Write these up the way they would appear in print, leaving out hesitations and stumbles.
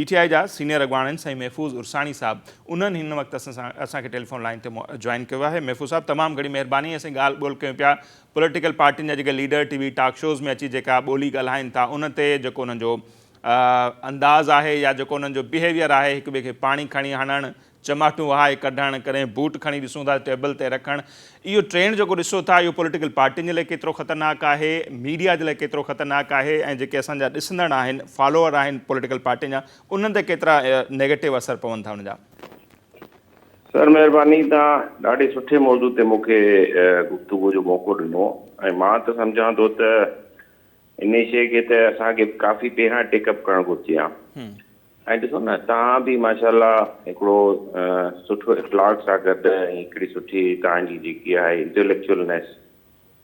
PTI जा senior अॻवान आहिनि साईं महफ़ूज़ उर्सानी साहब उन्हनि हिन वक़्तु असांखे टेलीफोन लाइन ते जॉइन कयो आहे। महफ़ूज़ साहब तमामु घणी महिरबानी। असीं ॻाल्हि ॿोल कयूं पिया पॉलिटिकल पार्टियुनि जा जेके लीडर टीवी टॉक शोज़ में अची जेका ॿोली ॻाल्हाइनि था उन ते जेको उन्हनि जो अंदाज़ आहे या जेको उन्हनि जो बिहेवियर आहे हिक ॿिए खे पाणी खणी हणणु चमाटूं वहाए कढणु कॾहिं बूट खणी ॾिसूं था टेबल ते रखणु इहो ट्रेंड जेको ॾिसो था इहो पॉलिटिकल पार्टियुनि जे लाइ केतिरो ख़तरनाक आहे मीडिया जे लाइ केतिरो ख़तरनाक आहे ऐं जेके असांजा ॾिसंदड़ आहिनि फॉलोअर आहिनि पॉलिटिकल पार्टियुनि जा उन्हनि ते केतिरा नेगेटिव असर पवनि था उनजा। सर महिरबानी तव्हां ॾाढे सुठे मौज़ू ते मूंखे गुफ़्तगू जो मौक़ो ॾिनो ऐं मां त सम्झां थो त इन शइ खे त असांखे काफ़ी पहिरां टेकअप करणु घुरिजे हा। ऐं ॾिसो न तव्हां बि माशाल्लाह हिकिड़ो सुठो इख़्लाक़ सां गॾु ऐं हिकिड़ी सुठी तव्हांजी जेकी आहे इंटेलेक्चुअलनेस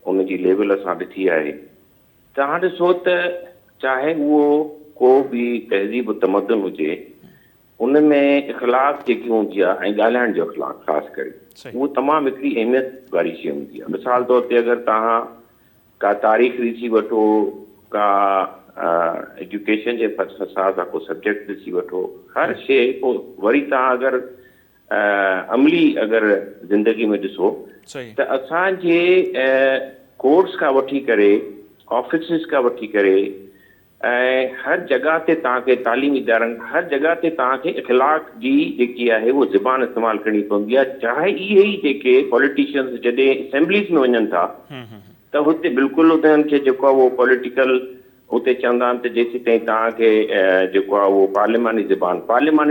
उनजी लेवल असां ॾिठी आहे। तव्हां ॾिसो त चाहे उहो को बि तहज़ीब तमदन हुजे उन में इख़्लाक़ जेकी हूंदी आहे ऐं ॻाल्हाइण जो इख़्लाक़ ख़ासि करे उहो तमामु हिकिड़ी अहमियत वारी शइ हूंदी आहे। मिसाल तौर ते अगरि तव्हां का तारीख़ ॾिसी वठो का एजुकेशन जे सां को सब्जेक्ट ॾिसी वठो हर शइ पोइ वरी तव्हां अगरि अमली अगरि ज़िंदगी में ॾिसो त असांजे कोर्स खां वठी करे ऑफिसिस खां वठी करे ऐं हर जॻह ते तव्हांखे तालीमी इदारनि हर जॻह ते तव्हांखे इख़्लाक़ जी जेकी आहे उहा ज़बान इस्तेमालु करणी पवंदी आहे। चाहे इहे ई जेके पॉलिटिशियन्स जॾहिं असेंबलीज़ में वञनि था त हुते बिल्कुलु उन्हनि खे जेको आहे उहो पॉलिटिकल उते चवंदा आहिनि त जेसीं ताईं तव्हांखे जेको आहे उहो पार्लिमानी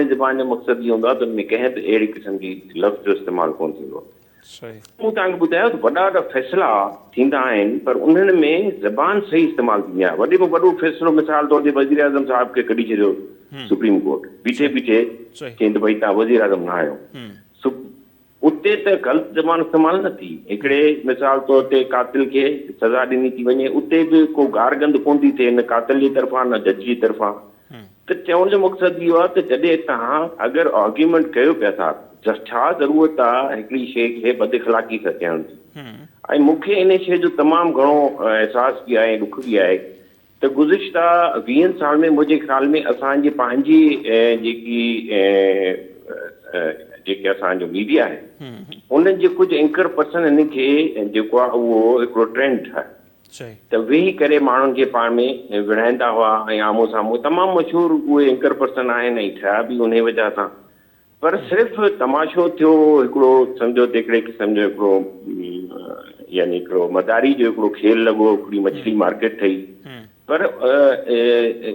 ज़बान जो मक़सदु इहो हूंदो आहे त उन में कंहिं बि अहिड़ी क़िस्म जी लफ़्ज़ जो इस्तेमालु कोन थींदो। मूं तव्हांखे ॿुधायो त वॾा वॾा फ़ैसिला थींदा आहिनि पर उन्हनि में ज़बान सही इस्तेमालु थींदी आहे। वॾे में वॾो फ़ैसिलो मिसाल तौर ते वज़ीर आज़म साहिब खे कढी छॾियो सुप्रीम कोर्ट बीठे चईं त भई तव्हां वज़ीर आज़म न आहियो। उते त ग़लति ज़बान इस्तेमालु न थी हिकिड़े मिसाल तौर ते कातिल खे सज़ा ॾिनी थी वञे उते बि को गारगंद कोन थी थिए न कातिल जी तरफ़ां न जज जी तरफ़ां। त चवण जो मक़सदु इहो आहे त जॾहिं तव्हां अगरि आर्ग्यूमेंट कयो पिया था छा ज़रूरत आहे हिकिड़ी शइ खे बद इख़्लाक़ी सां चवण जी। ऐं मूंखे इन शइ जो तमामु घणो अहसासु बि आहे ॾुख बि आहे त गुज़िश्ता 20 साल में मुंहिंजे ख़्याल में असांजी पंहिंजी जेके असांजो मीडिया आहे उन्हनि जे कुझु एंकर पर्सन हिन खे जेको आहे उहो हिकिड़ो ट्रेंड ठाहे त वेही करे माण्हुनि खे पाण में विढ़ाईंदा हुआ ऐं आम्हूं साम्हूं तमामु मशहूरु उहे एंकर पर्सन आहिनि ऐं ठहिया बि उन वजह सां। पर सिर्फ़ु तमाशो थियो हिकिड़ो सम्झो त हिकिड़े क़िस्म जो हिकिड़ो यानी हिकिड़ो मदारी जो हिकिड़ो खेल लॻो हिकिड़ी मछली मार्केट ठही पर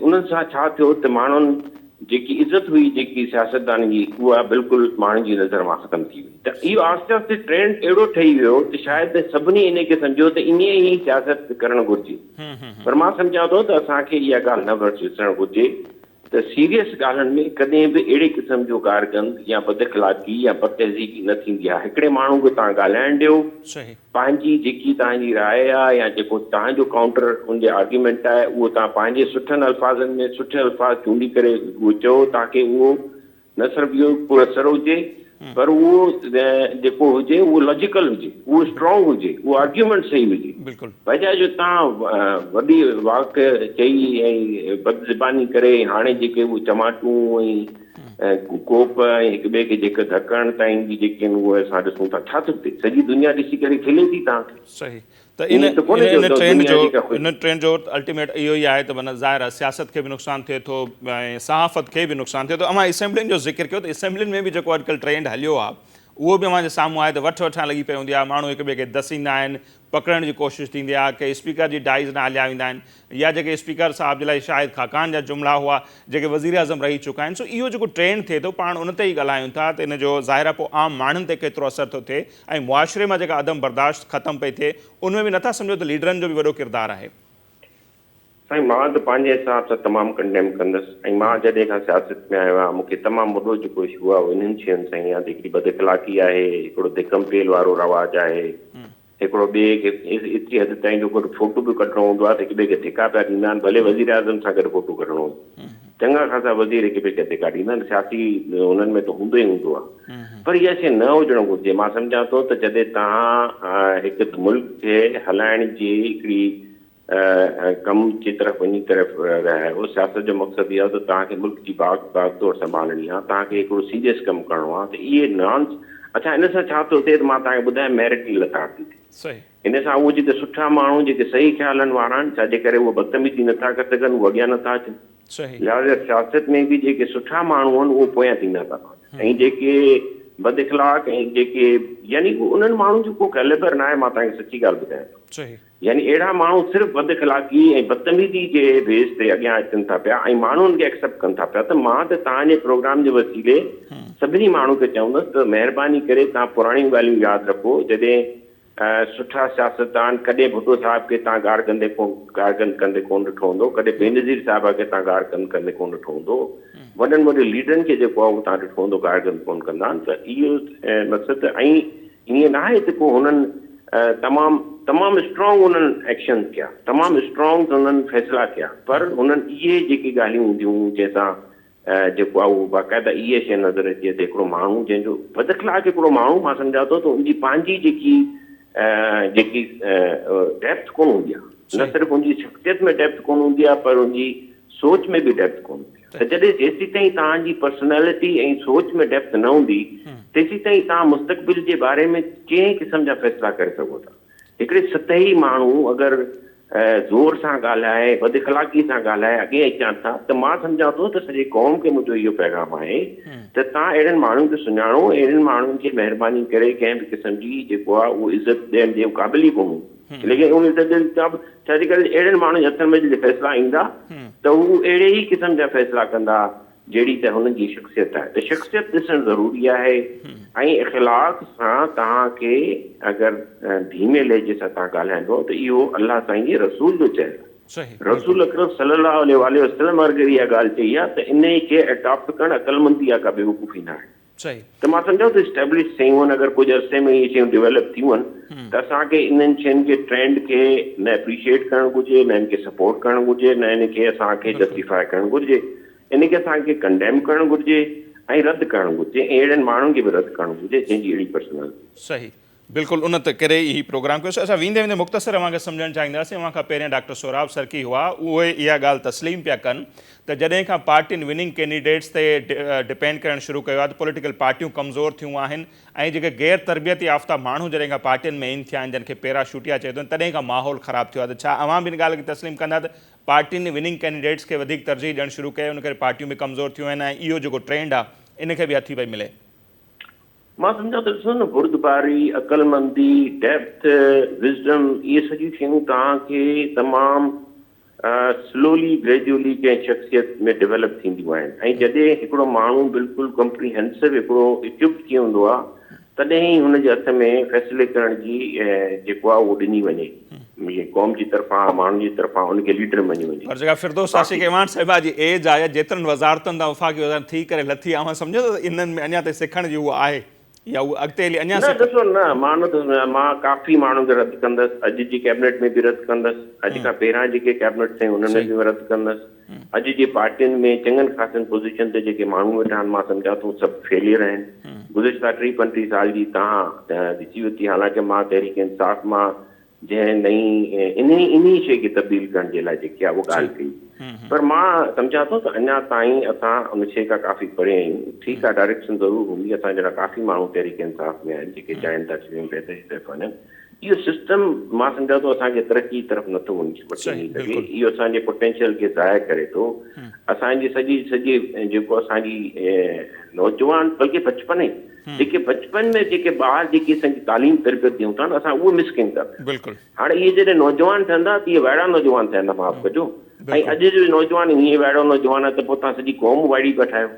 उन्हनि सां छा थियो त माण्हुनि जेकी इज़त हुई जेकी सियासतदान जी उहा बिल्कुलु माण्हुनि जी नज़र मां ख़तमु थी वई। त इहो आहिस्ते आहिस्ते ट्रेंड अहिड़ो ठही वियो त शायदि सभिनी इन खे सम्झो त इन ई सियासत करणु घुरिजे। पर मां सम्झां थो त असांखे इहा ॻाल्हि न ॾिसणु घुरिजे त सीरियस ॻाल्हियुनि में कॾहिं बि अहिड़े क़िस्म जो कारगंद या बद इख़्लाक़ी या बदतहज़ीबी न थींदी आहे। हिकिड़े माण्हू खे तव्हां ॻाल्हाइणु ॾियो पंहिंजी जेकी तव्हांजी राय आहे या जेको तव्हांजो काउंटर उनजे आर्ग्यूमेंट आहे उहो तव्हां पंहिंजे सुठनि अल्फाज़नि में सुठे अल्फाज़ चूंडी करे उहो चओ ताकी उहो न सिर्फ़ु इहो पुरअसर हुजे पर उहो जेको हुजे उहो लॉजिकल हुजे उहो स्ट्रॉन्ग हुजे उहो आर्ग्यूमेंट सही हुजे। बजाए जो तव्हां वॾी वाक चई ऐं बदज़बानी करे हाणे जेके उहे चमाटूं ऐं कोप ऐं हिक ॿिए खे जेके धकण ताईं जी जेके आहिनि उहे असां ॾिसूं था छा थो थिए सॼी दुनिया ॾिसी करे खिले थी तव्हांखे। सही त इन ट्रेंड जो अल्टीमेट इहो ई आहे त माना ज़ाहिर आहे सियासत खे बि नुक़सानु थिए थो ऐं सहाफ़त खे बि नुक़सानु थिए थो। अमां असेंबलियुनि जो ज़िक्र कयो त असेंबलियुनि में बि जेको अॼुकल्ह ट्रेंड हलियो आहे उहो बि अव्हांजे साम्हूं आहे त वठण लॻी पई हूंदी आहे। माण्हू हिक ॿिए खे दसींदा आहिनि पकड़ण जी कोशिशि थींदी आहे के स्पीकर जी डाइज़ न हलिया वेंदा आहिनि या जेके स्पीकर साहिब जे लाइ शाहिद खाकान जा जुमिला हुआ जेके वज़ीर आज़म रही चुका आहिनि। सो इहो जेको ट्रेंड थिए थो पाण उन ते ई ॻाल्हायूं था त इन जो ज़ाहिर आहे पोइ आम माण्हुनि ते केतिरो असरु थो थिए ऐं मुआशिरे मां जेका अदम बर्दाश्त ख़तमु पई थिए उनमें बि नथा सम्झो त लीडरनि जो बि वॾो किरदारु आहे। साईं मां त पंहिंजे हिसाब सां तमामु कंडेम कंदुसि ऐं मां जॾहिं खां सियासत में आयो आहियां मूंखे तमामु वॾो जेको इशू आहे उहो इन्हनि शयुनि सां ई आहे जेकी बद इख़्लाक़ी आहे हिकिड़ो धिकम पेल वारो रवाजु आहे हिकिड़ो ॿिए खे एतिरी हद ताईं जो फोटो बि कढणो हूंदो आहे त हिक ॿिए खे धिका पिया ॾींदा आहिनि भले वज़ीर आज़म सां गॾु फोटो कढणो चङा ख़ासा वज़ीर हिक ॿिए खे धिका ॾींदा आहिनि सियासी हुननि में त हूंदो ई हूंदो आहे पर इहा शइ न हुजणु घुरिजे। मां सम्झां थो त जॾहिं तव्हां हिकु मुल्क खे हलाइण जी हिकिड़ी कम की तरफ़ वञी तरफ़ रहिया आहियो। सियासत जो मक़सदु इहो आहे त तव्हांखे मुल्क जी बागडोर संभालणी आहे, तव्हांखे हिकिड़ो सीरियस कमु करिणो आहे। त इहे नॉन्स अच्छा इन सां छा थो थिए त मां तव्हांखे ॿुधायां मेरिट जी लताड़ थी थिए। सही इन सां उहे जेके सुठा माण्हू जेके सही ख़्यालनि वारा आहिनि, छाजे करे उहे बदतमीज़ी नथा करे सघनि, उहे अॻियां नथा अचनि। सही लिहाज़ा सियासत में बि जेके सुठा माण्हू आहिनि उहे पोयां थींदा था वञनि, ऐं जेके बद इख़लाक़ ऐं जेके यानी उन्हनि माण्हुनि जो को कैलिबर न आहे। मां तव्हांखे सची ॻाल्हि ॿुधायां थो, सही यानी अहिड़ा माण्हू सिर्फ़ु बद इख़लाक़ी ऐं बदतमीज़ी जे बेस ते अॻियां अचनि था पिया ऐं माण्हुनि खे एक्सेप्ट कनि था पिया। त मां त तव्हांजे प्रोग्राम जे वसीले सभिनी माण्हू खे चवंदुसि त महिरबानी करे तव्हां पुराणियूं ॻाल्हियूं यादि रखो। जॾहिं सुठा सियासतदान, कॾहिं भुट्टो साहिब खे तव्हां गार्गन कंदे कोन ॾिठो हूंदो, कॾहिं बेनज़ीर साहिब खे तव्हां गार्गन कंदे कोन ॾिठो हूंदो, वॾनि वॾे लीडरनि खे जेको आहे उहो तव्हां ॾिठो हूंदो गार्गन कोन कंदा आहिनि। त इहो मक़सदु ऐं ईअं न आहे त को हुननि तमामु स्ट्रॉन्ग उन्हनि एक्शन कया, तमामु स्ट्रॉन्ग उन्हनि फ़ैसिला कया, पर उन्हनि इहे जेकी ॻाल्हियूं हूंदियूं जंहिंसां जेको आहे उहो बाक़ाइदा इहे शइ नज़र अचे त हिकिड़ो माण्हू जंहिंजो बद इख़लाक़ हिकिड़ो माण्हू मां सम्झां थो त उनजी पंहिंजी जेकी डेप्थ कोन हूंदी आहे, न सिर्फ़ु उनजी शख़्सियत में डेप्थ कोन हूंदी आहे पर उनजी सोच में बि डेप्थ कोन हूंदी आहे। त जॾहिं जेसीं ताईं तव्हांजी पर्सनैलिटी ऐं सोच में डेप्थ न हूंदी तेसीं ताईं तव्हां मुस्तक़बिल जे बारे में कंहिं क़िस्म जा फ़ैसिला करे सघो था। हिकिड़े सतही माण्हू अगरि ज़ोर सां ॻाल्हाए, बद इख़लाक़ी सां ॻाल्हाए अॻे अचनि था, त मां सम्झां थो त सॼे क़ौम खे मुंहिंजो इहो पैगाम आहे त तव्हां अहिड़नि माण्हुनि खे सुञाणो, अहिड़नि माण्हुनि खे महिरबानी करे कंहिं बि क़िस्म जी जेको आहे उहो इज़त ॾियण जे क़ाबिल ई कोन्हे, लेकिन उन इज़त छाजे करे अहिड़नि माण्हुनि जे हथ में जॾहिं फ़ैसिला ईंदा त हू अहिड़े ई क़िस्म जा फ़ैसिला कंदा जहिड़ी त हुननि जी शख़्सियत आहे। त शख़्सियत ॾिसणु ज़रूरी आहे ऐं इख़लाक़ सां तव्हांखे अगरि धीमे लहजे सां तव्हां ॻाल्हाईंदो त इहो अलाह साईं जे रसूल जो चयल आहे। रसूल अकरम सल्लल्लाहु अलैहि वसल्लम अगरि इहा ॻाल्हि चई आहे त इन खे एडॉप्ट करणु अक़लमंदी आहे, का बेवकूफ़ी न आहे। सही त मां सम्झां थो स्टैब्लिश शयूं आहिनि, अगरि कुझु अरसे में इहे शयूं डेवलप थियूं आहिनि त असांखे इन्हनि शयुनि खे ट्रेंड खे न एप्रिशिएट करणु घुरिजे, न इनखे सपोर्ट करणु घुरिजे, न इनखे असांखे जस्टिफाई करणु घुरिजे, इनखे असांखे कंडेम करणु घुरिजे ऐं रद्द करणु घुरिजे ऐं अहिड़नि माण्हुनि खे बि रद्द करणु घुरिजे जंहिंजी अहिड़ी पर्सनैलिटी। सही बिल्कुलु उन ते करे ही प्रोग्राम कयोसीं। असां वेंदे वेंदे मुख़्तसर अव्हांखे सम्झणु चाहींदासीं। अव्हां खां पहिरियों डॉक्टर सोराब सरकी हुआ, उहे इहा ॻाल्हि तस्लीम पिया कनि त जॾहिं खां पार्टियुनि विनिंग कैंडिडेट्स ते डिपेंड करणु शुरू कयो आहे त पॉलिटिकल पार्टियूं कमज़ोर थियूं आहिनि ऐं जेके गैर तरबियती याफ़्ता माण्हू जॾहिं खां पार्टियुनि में इन थिया आहिनि, जिन खे पैराशूटिया चए थो, तॾहिं खां माहौल ख़राबु थियो आहे। त छा अव्हां बि इन ॻाल्हि खे तस्लीम कंदा त पार्टियुनि विनिंग कैंडिडेट्स खे वधीक तरजीह ॾियणु शुरू कयो, उन करे पार्टियूं बि कमज़ोर थियूं आहिनि ऐं इहो जेको ट्रेंड आहे इन खे बि हथी पई मिले? मां सम्झां थो ॾिसो न, बुर्दबारी, अक़लमंदी, डेप्थ, विज़डम, इहे सॼियूं शयूं तव्हांखे तमामु स्लोली ग्रेजुअली कंहिं शख़्सियत में डेवलप थींदियूं आहिनि। ऐं जॾहिं हिकिड़ो माण्हू बिल्कुलु कॉम्प्रीहेंसिव हिकिड़ो इक्विप्ड थी हूंदो आहे तॾहिं ई हुनजे हथ में फ़ैसिले करण जी जेको आहे उहो ॾिनी वञे क़ौम जी तरफ़ां, माण्हुनि जी तरफ़ां उनखे लीडर मञी वञे। पर जेका फिरदौस आशिक़ इमाम साहिबा जी एज आहे, जेतिरनि वज़ारतुनि तां वफ़ाक़ी वज़ार थी करे लथी, अव्हां सम्झो था इन्हनि में अञा ताईं सिखण जी उहा आहे या उहा अॻिते हली अञा न? ॾिसो न, मां काफ़ी माण्हुनि खे रद्द कंदुसि, अॼु जी कैबिनेट में बि रद्द कंदुसि, अॼु खां पहिरां जेके कैबिनेट थियूं उन्हनि में बि रद्द कंदुसि। अॼु जे पार्टियुनि में चङनि ख़ासनि पोज़ीशन ते जेके माण्हू वेठा आहिनि मां सम्झां थो सभु फेलियर आहिनि। गुज़िश्ता 30-35 साल जी तव्हां ॾिसी वरिती, हालांकि मां तहरीक इंसाफ़ मां जंहिं नई इन शइ खे तब्दील करण जे लाइ जेकी आहे उहा ॻाल्हि कई, पर मां सम्झां थो त अञा ताईं असां उन शइ खां काफ़ी परे आहियूं। ठीकु आहे, डायरेक्शन ज़रूरु हूंदी, असां जहिड़ा काफ़ी माण्हू तहरीक इंसाफ़ में आहिनि जेके चाहिनि था शयूं बहितरी तरफ़ वञनि। इहो सिस्टम मां सम्झां थो असांखे तरक़ी तरफ़ नथो वठी सघे, इहो असांजे पोटेंशियल खे ज़ाहिर करे थो। असांजी सॼी जेको असांजी नौजवान बल्कि बचपन ई जेके बचपन में जेके ॿार जेकी असांजी तालीम तरबियत ॾियूं था न, असां उहो मिस कयूं था। हाणे इहे जॾहिं नौजवान ठहंदा त इहे वाइड़ा नौजवान ठहंदा, माफ़ कजो, ऐं अॼु जो नौजवान हीअं वाइड़ो नौजवान आहे त पोइ तव्हां सॼी क़ौम वाइड़ी पिया ठाहियो।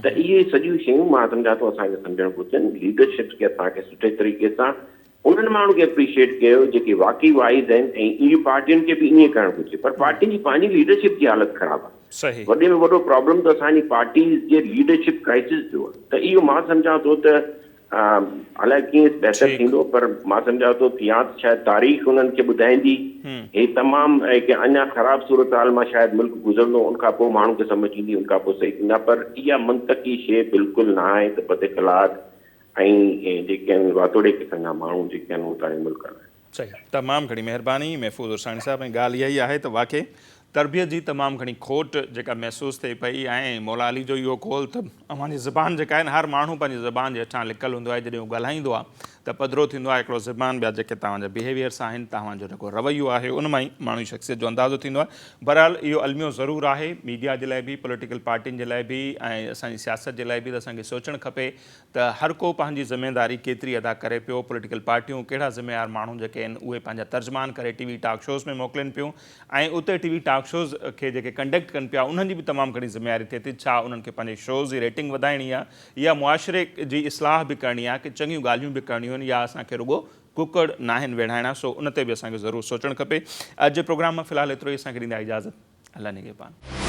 त इहे सॼियूं शयूं मां सम्झां थो असांखे सम्झणु घुरिजनि। लीडरशिप खे असांखे सुठे तरीक़े सां उन्हनि माण्हुनि खे एप्रिशिएट कयो जेके वाक़ई वाइज़ आहिनि, ऐं इहे पार्टियुनि खे बि ईअं करणु घुरिजे। पर पार्टियुनि जी पंहिंजी लीडरशिप जी हालत ख़राबु आहे। वॾे में वॾो प्रॉब्लम त असांजी पार्टी जे लीडरशिप क्राइसिस जो आहे। त इहो मां सम्झां थो त अलाए कीअं बहितर थींदो, पर मां सम्झां थो या शायदि तारीख़ उन्हनि खे ॿुधाईंदी हे तमामु अञा ख़राबु सूरत हाल मां शायदि मुल्क गुज़रंदो, उनखां पोइ माण्हू खे सम्झ ईंदी, उनखां पोइ सही थींदा। पर इहा मंतकी शइ बिल्कुलु न आहे त बद इख़लाक़ ऐं जेके आहिनि वातोड़े क़िस्म जा माण्हू जेके आहिनि उहो तव्हांजे मुल्क में। सही, तमामु घणी महिरबानी महफूज़ हुसैनी साहब। ऐं ॻाल्हि इहा ई आहे त वाक़ई तरबियत जी तमामु घणी खोट जेका महसूसु थिए पई, ऐं मौला अली जो इहो कौल त अव्हांजी ज़बान जेका आहे न, हर माण्हू पंहिंजी ज़बान जे हेठां लिखियलु हूंदो आहे, जॾहिं उहो ॻाल्हाईंदो आहे त पधिरो थींदो आहे हिकिड़ो ज़बान, ॿिया जेके तव्हांजा बिहेवियर्स आहिनि, तव्हांजो जेको रवैयो आहे, उन मां ई माण्हू जी शख़्सियत जो अंदाज़ो थींदो आहे। बहरहाल इहो अलमियो ज़रूरु आहे मीडिया जे लाइ बि, पॉलिटिकल पार्टियुनि जे लाइ बि, ऐं असांजी सियासत जे लाइ बि, त असांखे सोचणु खपे त हर को पंहिंजी ज़िमेदारी केतिरी अदा करे पियो। पॉलिटिकल पार्टियूं कहिड़ा ज़िम्मेवार माण्हू जेके आहिनि उहे पंहिंजा तर्जुमान करे टीवी टॉक शोज़ में मोकिलनि पियूं, ऐं उते टीवी टॉक शोज़ खे जेके कंडक्ट कनि पिया उन्हनि जी बि तमामु घणी ज़िम्मेवारी थिए थी। छा उन्हनि खे पंहिंजे शोज़ जी रेटिंग वधाइणी आहे, या मुआशिरे जी इस्लाह बि करणी आहे, कि चङियूं ॻाल्हियूं बि करणियूं आहिनि, या असांखे रुॻो कुकड़ नाहिनि विढ़ाइणा। सो उन ते बि असांखे ज़रूरु सोचणु खपे। अॼु जे प्रोग्राम में फ़िलहालु एतिरो ई। असांखे ॾींदा इजाज़त। अल्लाह निगहबान।